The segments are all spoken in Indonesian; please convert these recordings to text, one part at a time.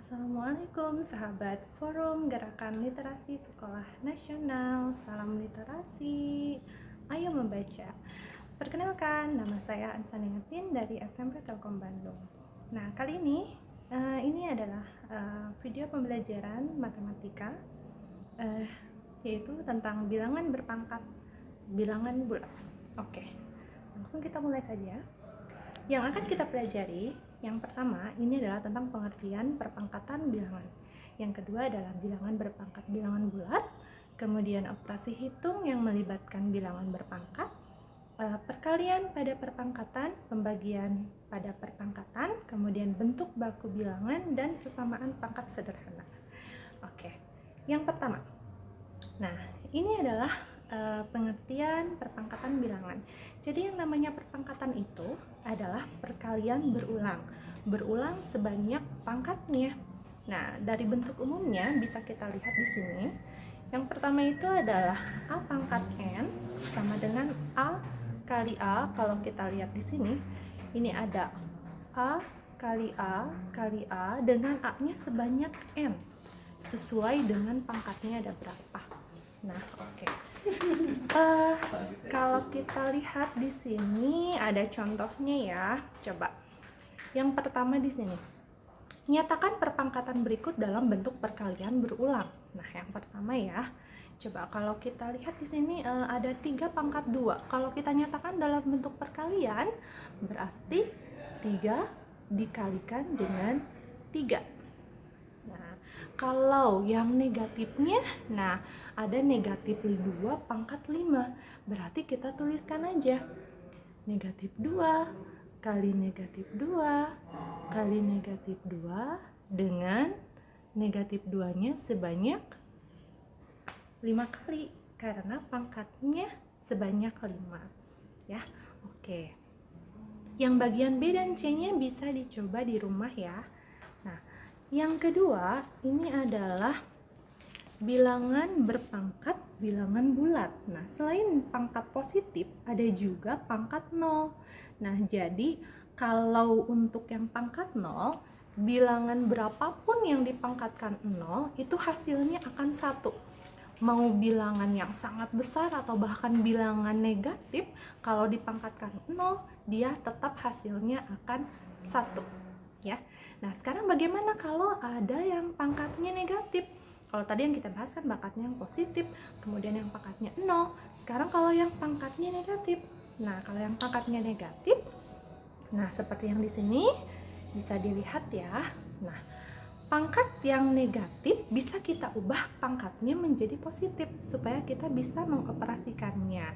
Assalamualaikum sahabat Forum Gerakan Literasi Sekolah Nasional. Salam literasi, ayo membaca. Perkenalkan, nama saya Ansan Ingetin dari SMP Telkom Bandung. Nah, kali ini adalah video pembelajaran matematika, yaitu tentang bilangan berpangkat, bilangan bulat. Oke, langsung kita mulai saja. Yang akan kita pelajari, yang pertama ini adalah tentang pengertian perpangkatan bilangan. Yang kedua adalah bilangan berpangkat bilangan bulat, kemudian operasi hitung yang melibatkan bilangan berpangkat, perkalian pada perpangkatan, pembagian pada perpangkatan, kemudian bentuk baku bilangan, dan persamaan pangkat sederhana. Oke, yang pertama. Nah, ini adalah pengertian perpangkatan bilangan. Jadi yang namanya perpangkatan itu adalah perkalian berulang sebanyak pangkatnya. Nah, dari bentuk umumnya bisa kita lihat di sini. Yang pertama itu adalah A pangkat N sama dengan A kali A. Kalau kita lihat di sini, ini ada A kali A dengan A-nya sebanyak N, sesuai dengan pangkatnya ada berapa. Nah, oke. Kalau kita lihat di sini ada contohnya ya. Coba. Yang pertama di sini. Nyatakan perpangkatan berikut dalam bentuk perkalian berulang. Nah, yang pertama ya. Coba kalau kita lihat di sini ada 3 pangkat 2. Kalau kita nyatakan dalam bentuk perkalian, berarti 3 dikalikan dengan 3. Nah, kalau yang negatifnya, nah ada negatif 2 pangkat 5. Berarti kita tuliskan aja negatif 2 kali negatif 2 kali negatif 2 dengan negatif 2-nya sebanyak 5 kali, karena pangkatnya sebanyak 5 ya. Oke, yang bagian B dan C-nya bisa dicoba di rumah ya. Nah, yang kedua ini adalah bilangan berpangkat bilangan bulat. Nah, selain pangkat positif ada juga pangkat 0. Nah, jadi kalau untuk yang pangkat 0, bilangan berapapun yang dipangkatkan 0 itu hasilnya akan 1. Mau bilangan yang sangat besar atau bahkan bilangan negatif, kalau dipangkatkan 0, dia tetap hasilnya akan 1 ya. Nah, sekarang bagaimana kalau ada yang pangkatnya negatif? Kalau tadi yang kita bahas kan pangkatnya yang positif, kemudian yang pangkatnya 0. Sekarang kalau yang pangkatnya negatif. Nah, kalau yang pangkatnya negatif, nah seperti yang di sini bisa dilihat ya. Nah, pangkat yang negatif bisa kita ubah pangkatnya menjadi positif supaya kita bisa mengoperasikannya.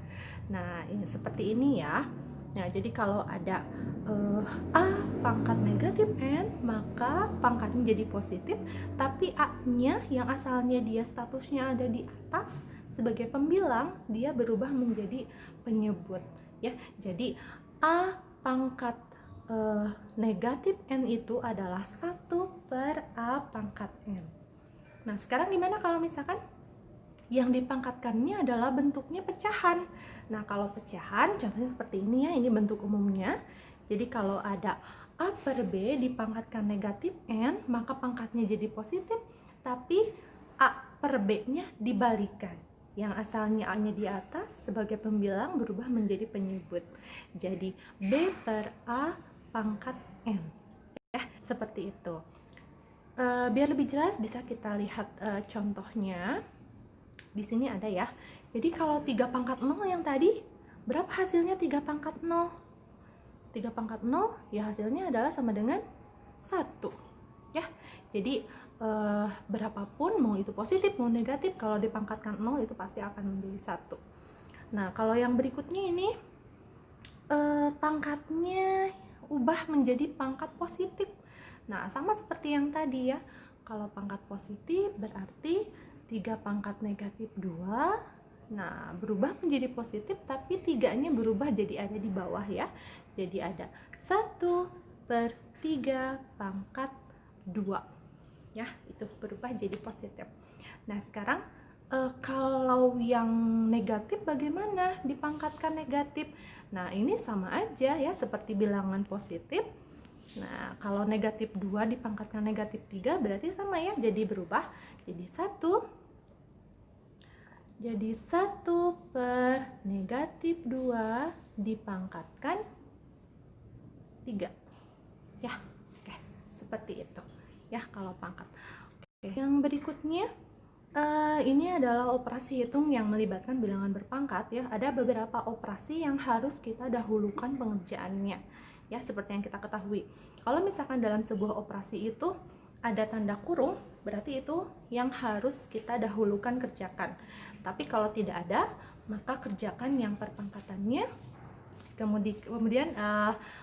Nah, ini seperti ini ya. Nah, jadi kalau ada A pangkat negatif N, maka pangkatnya jadi positif, tapi A-nya yang asalnya dia statusnya ada di atas sebagai pembilang, dia berubah menjadi penyebut ya. Jadi A pangkat negatif N itu adalah 1/A pangkat N. Nah, sekarang gimana kalau misalkan yang dipangkatkannya adalah bentuknya pecahan? Nah, kalau pecahan contohnya seperti ini ya, ini bentuk umumnya. Jadi kalau ada A per B dipangkatkan negatif N, maka pangkatnya jadi positif, tapi A per B-nya dibalikan. Yang asalnya A-nya di atas sebagai pembilang berubah menjadi penyebut. Jadi B per A pangkat N ya, seperti itu. Biar lebih jelas bisa kita lihat contohnya. Di sini ada ya. Jadi kalau 3 pangkat 0 yang tadi, berapa hasilnya 3 pangkat 0? 3 pangkat 0 ya hasilnya adalah sama dengan 1 ya. Jadi berapapun, mau itu positif mau negatif, kalau dipangkatkan 0 itu pasti akan menjadi 1. Nah, kalau yang berikutnya ini pangkatnya ubah menjadi pangkat positif. Nah, sama seperti yang tadi ya. Kalau pangkat positif berarti 3 pangkat negatif 2. Nah, berubah menjadi positif, tapi 3-nya berubah jadi ada di bawah ya. Jadi ada 1/3 pangkat 2 ya, itu berubah jadi positif. Nah, sekarang kalau yang negatif bagaimana dipangkatkan negatif? Nah, ini sama aja ya seperti bilangan positif. Nah, kalau negatif 2 dipangkatkan negatif 3 berarti sama ya, jadi berubah jadi 1. Jadi 1 per negatif 2 dipangkatkan 3. Ya, oke, seperti itu. Ya, kalau pangkat. Oke, yang berikutnya ini adalah operasi hitung yang melibatkan bilangan berpangkat ya. Ada beberapa operasi yang harus kita dahulukan pengerjaannya. Ya, seperti yang kita ketahui. Kalau misalkan dalam sebuah operasi itu ada tanda kurung, berarti itu yang harus kita dahulukan kerjakan. Tapi kalau tidak ada, maka kerjakan yang perpangkatannya. Kemudian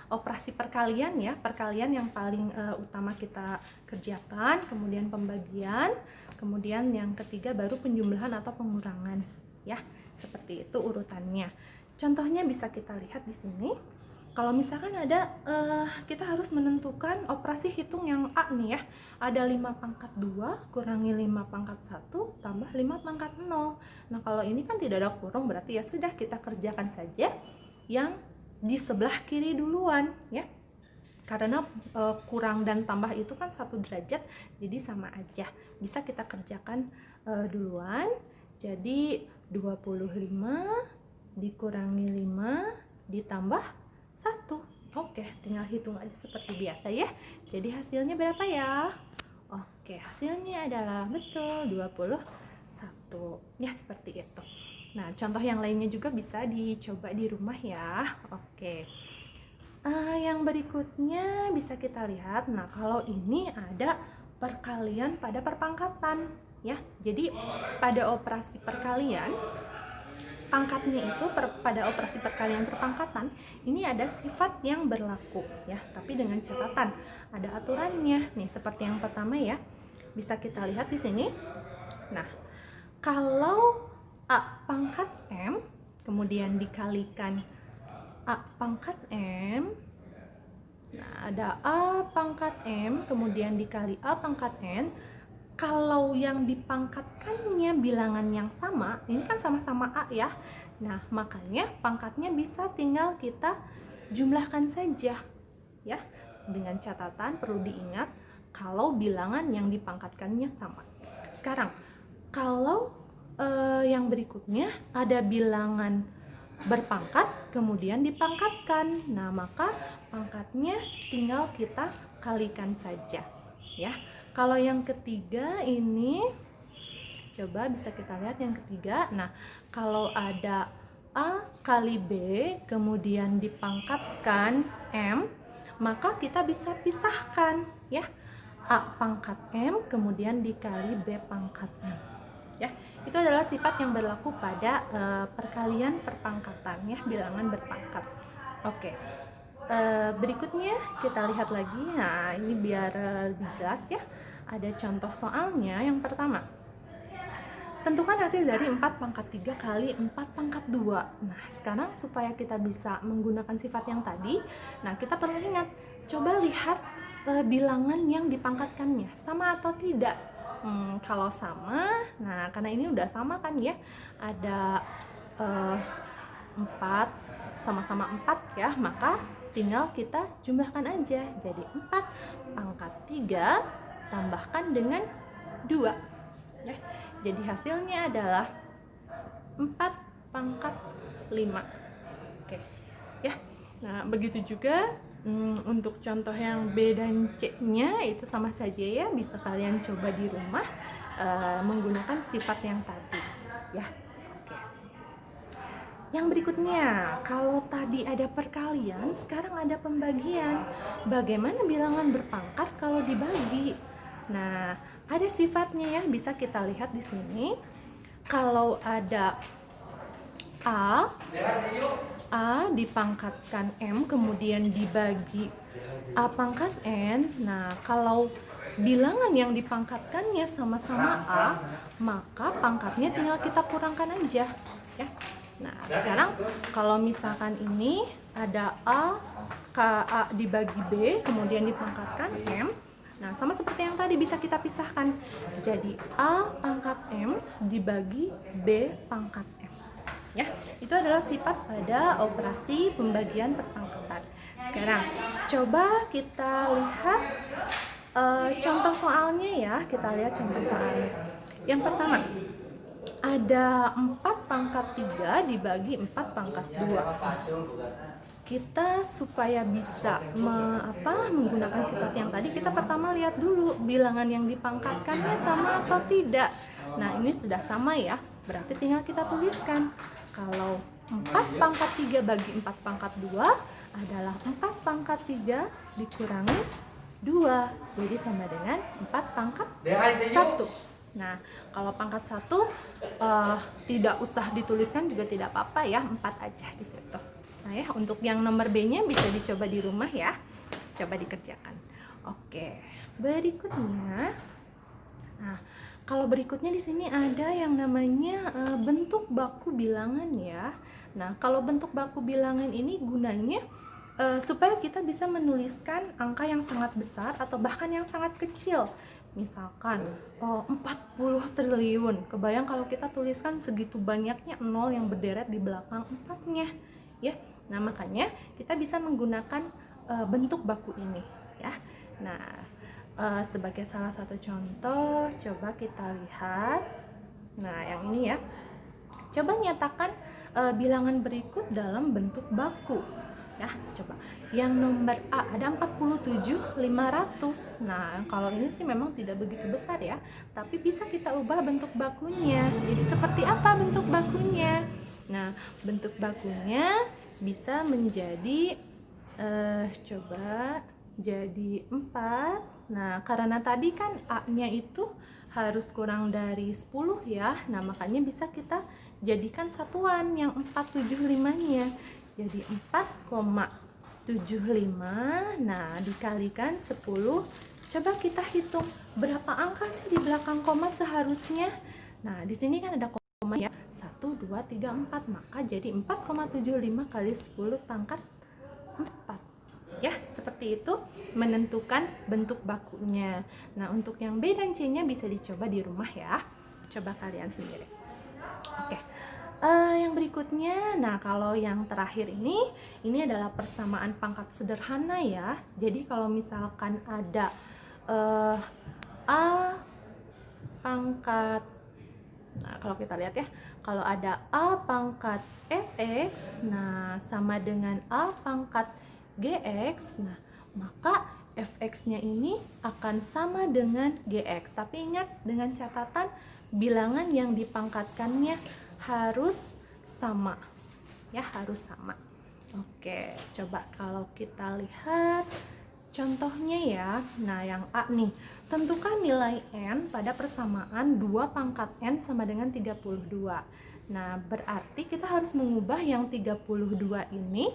operasi perkalian ya, perkalian yang paling utama kita kerjakan, kemudian pembagian, kemudian yang ketiga baru penjumlahan atau pengurangan ya. Seperti itu urutannya. Contohnya bisa kita lihat di sini. Kalau misalkan ada kita harus menentukan operasi hitung yang A nih ya. Ada 5 pangkat 2 kurangi 5 pangkat 1 tambah 5 pangkat 0. Nah, kalau ini kan tidak ada kurung, berarti ya sudah kita kerjakan saja yang di sebelah kiri duluan ya. Karena kurang dan tambah itu kan 1 derajat, jadi sama aja. Bisa kita kerjakan duluan. Jadi 25 dikurangi 5 ditambah 1. Oke, tinggal hitung aja seperti biasa ya. Jadi hasilnya berapa ya? Oke, hasilnya adalah betul 21. Ya, seperti itu. Nah, contoh yang lainnya juga bisa dicoba di rumah ya. Oke. Yang berikutnya bisa kita lihat. Nah, kalau ini ada perkalian pada perpangkatan ya. Jadi pada operasi perkalian pangkatnya itu pada operasi perkalian perpangkatan ini ada sifat yang berlaku ya, tapi dengan catatan ada aturannya nih, seperti yang pertama ya, bisa kita lihat di sini. Nah, kalau A pangkat M kemudian dikalikan A pangkat M, nah ada A pangkat M kemudian dikali A pangkat N. Kalau yang dipangkatkannya bilangan yang sama, ini kan sama-sama A ya. Nah, makanya pangkatnya bisa tinggal kita jumlahkan saja ya. Dengan catatan perlu diingat kalau bilangan yang dipangkatkannya sama. Sekarang, kalau yang berikutnya ada bilangan berpangkat kemudian dipangkatkan. Nah, maka pangkatnya tinggal kita kalikan saja ya. Kalau yang ketiga ini, coba bisa kita lihat yang ketiga. Nah, kalau ada A kali B kemudian dipangkatkan M, maka kita bisa pisahkan ya. A pangkat M kemudian dikali B pangkat M. Ya, itu adalah sifat yang berlaku pada perkalian perpangkatan ya, bilangan berpangkat. Oke. Berikutnya kita lihat lagi. Nah, ini biar lebih jelas ya. Ada contoh soalnya. Yang pertama, tentukan hasil dari 4 pangkat 3 kali 4 pangkat 2. Nah, sekarang supaya kita bisa menggunakan sifat yang tadi, nah kita perlu ingat, coba lihat bilangan yang dipangkatkannya sama atau tidak. Kalau sama, nah karena ini udah sama kan ya, ada 4, sama-sama 4 ya, maka tinggal kita jumlahkan aja. Jadi 4 pangkat 3 tambahkan dengan 2 ya. Jadi hasilnya adalah 4 pangkat 5. Oke ya. Nah, begitu juga untuk contoh yang B dan C-nya itu sama saja ya, bisa kalian coba di rumah menggunakan sifat yang tadi ya. Yang berikutnya, kalau tadi ada perkalian, sekarang ada pembagian. Bagaimana bilangan berpangkat kalau dibagi? Nah, ada sifatnya ya, bisa kita lihat di sini. Kalau ada A dipangkatkan M kemudian dibagi A pangkat N. Nah, kalau bilangan yang dipangkatkannya sama-sama A, maka pangkatnya tinggal kita kurangkan aja ya. Nah, sekarang kalau misalkan ini ada A dibagi B kemudian dipangkatkan M. Nah, sama seperti yang tadi bisa kita pisahkan. Jadi A pangkat M dibagi B pangkat M. Ya, itu adalah sifat pada operasi pembagian perpangkatan. Sekarang coba kita lihat contoh soalnya ya. Kita lihat contoh soalnya. Yang pertama, ada 4 pangkat 3 dibagi 4 pangkat 2. Kita supaya bisa menggunakan sifat yang tadi, kita pertama lihat dulu bilangan yang dipangkatkannya sama atau tidak. Nah, ini sudah sama ya, berarti tinggal kita tuliskan. Kalau 4 pangkat 3 bagi 4 pangkat 2 adalah 4 pangkat 3 dikurangi 2, jadi sama dengan 4 pangkat 1. Nah, kalau pangkat 1 tidak usah dituliskan juga tidak apa-apa ya, 4 aja di situ. Nah ya, untuk yang nomor B-nya bisa dicoba di rumah ya. Coba dikerjakan. Oke, berikutnya. Nah, kalau berikutnya di sini ada yang namanya bentuk baku bilangan ya. Nah, kalau bentuk baku bilangan ini gunanya supaya kita bisa menuliskan angka yang sangat besar atau bahkan yang sangat kecil. Misalkan 40 triliun. Kebayang kalau kita tuliskan segitu banyaknya nol yang berderet di belakang 4-nya ya. Nah, makanya kita bisa menggunakan bentuk baku ini ya. Nah, sebagai salah satu contoh coba kita lihat. Nah, yang ini ya. Coba nyatakan bilangan berikut dalam bentuk baku. Ya, coba. Yang nomor A ada 47.500. Nah, kalau ini sih memang tidak begitu besar ya, tapi bisa kita ubah bentuk bakunya. Jadi seperti apa bentuk bakunya? Nah, bentuk bakunya bisa menjadi coba jadi 4. Nah, karena tadi kan A-nya itu harus kurang dari 10 ya. Nah, makanya bisa kita jadikan satuan yang 475-nya. Jadi 4,75. Nah, dikalikan 10. Coba kita hitung berapa angka sih di belakang koma seharusnya. Nah, di sini kan ada koma ya. 1, 2, 3, 4. Maka jadi 4,75 kali 10 pangkat 4. Ya, seperti itu menentukan bentuk bakunya. Nah, untuk yang B dan C-nya bisa dicoba di rumah ya. Coba kalian sendiri. Oke. Yang berikutnya, nah kalau yang terakhir ini adalah persamaan pangkat sederhana ya. Jadi kalau misalkan ada A pangkat, nah kalau kita lihat ya, kalau ada A pangkat fx, nah sama dengan A pangkat gx, nah maka fx-nya ini akan sama dengan gx. Tapi ingat dengan catatan bilangan yang dipangkatkannya harus sama ya, harus sama. Oke, coba kalau kita lihat contohnya ya. Nah, yang A nih, tentukan nilai N pada persamaan 2 pangkat N sama dengan 32. Nah, berarti kita harus mengubah yang 32 ini.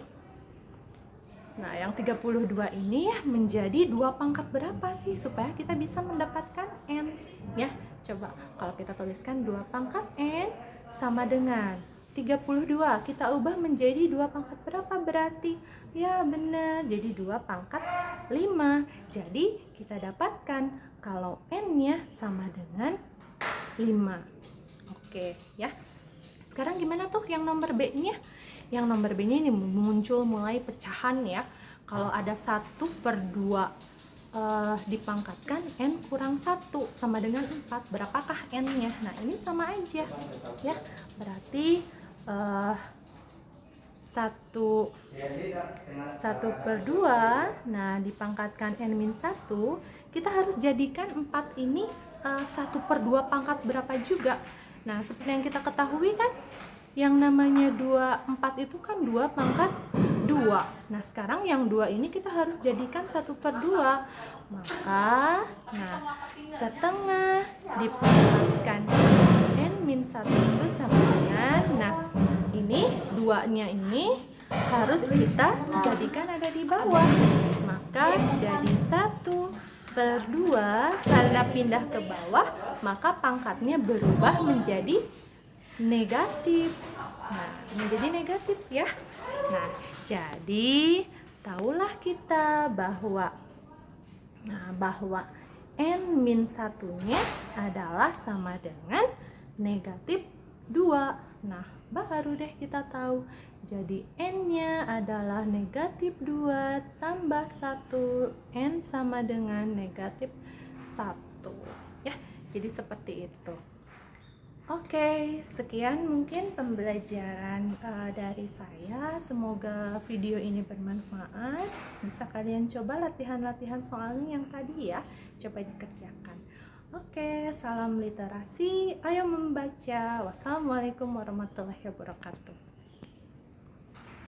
Nah, yang 32 ini ya menjadi 2 pangkat berapa sih supaya kita bisa mendapatkan N ya. Coba kalau kita tuliskan 2 pangkat N sama dengan 32, kita ubah menjadi 2 pangkat berapa berarti? Ya benar, jadi 2 pangkat 5. Jadi kita dapatkan kalau N-nya sama dengan 5. Oke ya. Sekarang gimana tuh yang nomor B-nya? Yang nomor B-nya ini muncul mulai pecahan ya. Kalau ada 1/2 dipangkatkan N kurang 1 sama dengan 4, berapakah N-nya? Nah, ini sama aja ya, berarti 1/2, nah dipangkatkan N-1, kita harus jadikan 4 ini 1/2 pangkat berapa juga. Nah, seperti yang kita ketahui kan, yang namanya 4 itu kan 2 pangkat 2. Nah, sekarang yang 2 ini kita harus jadikan 1/2. Maka, nah, setengah dipangkatkan N-1 itu sama dengan, nah, ini 2-nya ini harus kita jadikan ada di bawah. Maka jadi 1/2, karena pindah ke bawah, maka pangkatnya berubah menjadi negatif. Nah, menjadi negatif ya. Nah, jadi tahulah kita bahwa N-1-nya adalah sama dengan negatif 2. Nah, baru deh kita tahu. Jadi N-nya adalah negatif 2 tambah 1, N sama dengan negatif 1 ya. Jadi seperti itu. Oke, sekian mungkin pembelajaran dari saya. Semoga video ini bermanfaat. Bisa kalian coba latihan-latihan soalnya yang tadi ya. Coba dikerjakan. Oke, salam literasi. Ayo membaca. Wassalamualaikum warahmatullahi wabarakatuh.